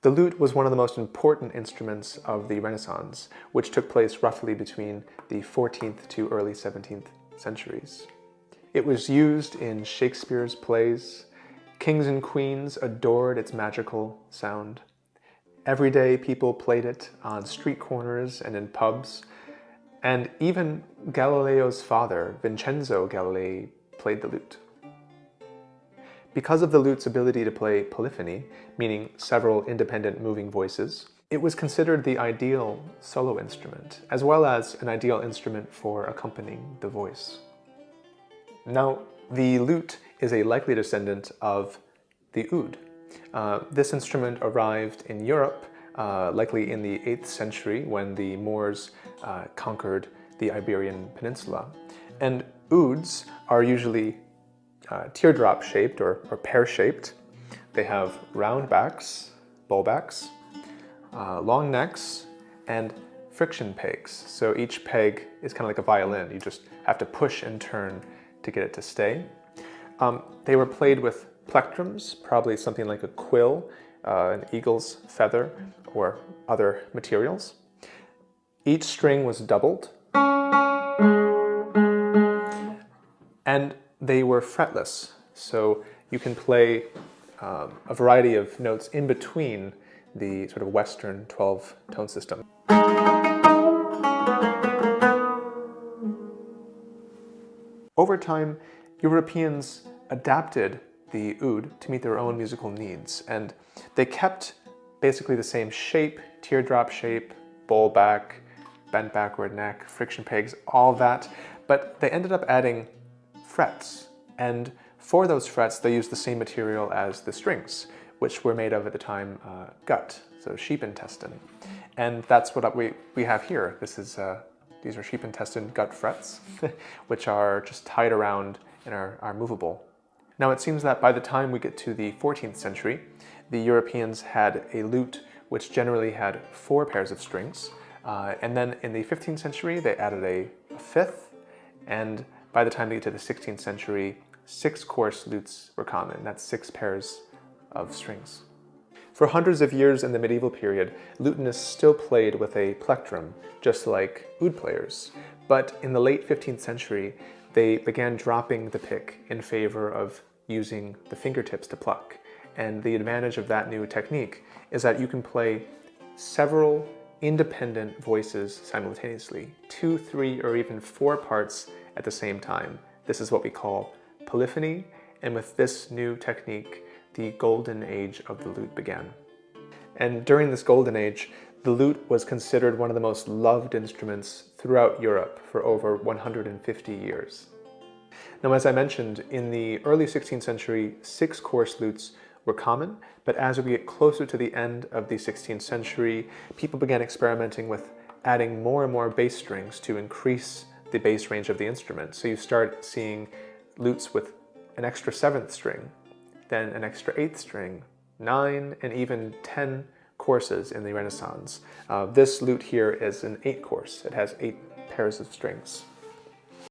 The lute was one of the most important instruments of the Renaissance, which took place roughly between the 14th to early 17th centuries. It was used in Shakespeare's plays. Kings and queens adored its magical sound. Everyday people played it on street corners and in pubs, and even Galileo's father, Vincenzo Galilei, played the lute. Because of the lute's ability to play polyphony, meaning several independent moving voices, it was considered the ideal solo instrument, as well as an ideal instrument for accompanying the voice. Now, the lute is a likely descendant of the oud. This instrument arrived in Europe, likely in the 8th century when the Moors conquered the Iberian Peninsula. And ouds are usually teardrop-shaped or pear-shaped. They have round backs, bowl backs, long necks, and friction pegs. So each peg is kind of like a violin. You just have to push and turn to get it to stay. They were played with plectrums, probably something like a quill, an eagle's feather, or other materials. Each string was doubled, and they were fretless, so you can play a variety of notes in between the sort of Western 12-tone system. Over time, Europeans adapted the oud to meet their own musical needs, and they kept basically the same shape, teardrop shape, bowl back, bent backward neck, friction pegs, all that, but they ended up adding frets, and for those frets they used the same material as the strings, which were made of at the time gut, so sheep intestine. And that's what we have here. These are sheep intestine gut frets, which are just tied around and are movable. Now it seems that by the time we get to the 14th century, the Europeans had a lute which generally had 4 pairs of strings, and then in the 15th century they added a 5th, and by the time we get to the 16th century, 6 coarse lutes were common. That's 6 pairs of strings. For hundreds of years in the medieval period, lutenists still played with a plectrum, just like oud players. But in the late 15th century, they began dropping the pick in favor of using the fingertips to pluck. And the advantage of that new technique is that you can play several independent voices simultaneously, 2, 3, or even 4 parts at the same time. This is what we call polyphony, and with this new technique, the golden age of the lute began. And during this golden age, the lute was considered one of the most loved instruments throughout Europe for over 150 years. Now, as I mentioned, in the early 16th century, 6 coarse lutes were common, but as we get closer to the end of the 16th century, people began experimenting with adding more and more bass strings to increase the bass range of the instrument. So you start seeing lutes with an extra 7th string, then an extra 8th string, 9, and even 10 courses in the Renaissance. This lute here is an 8 course. It has 8 pairs of strings.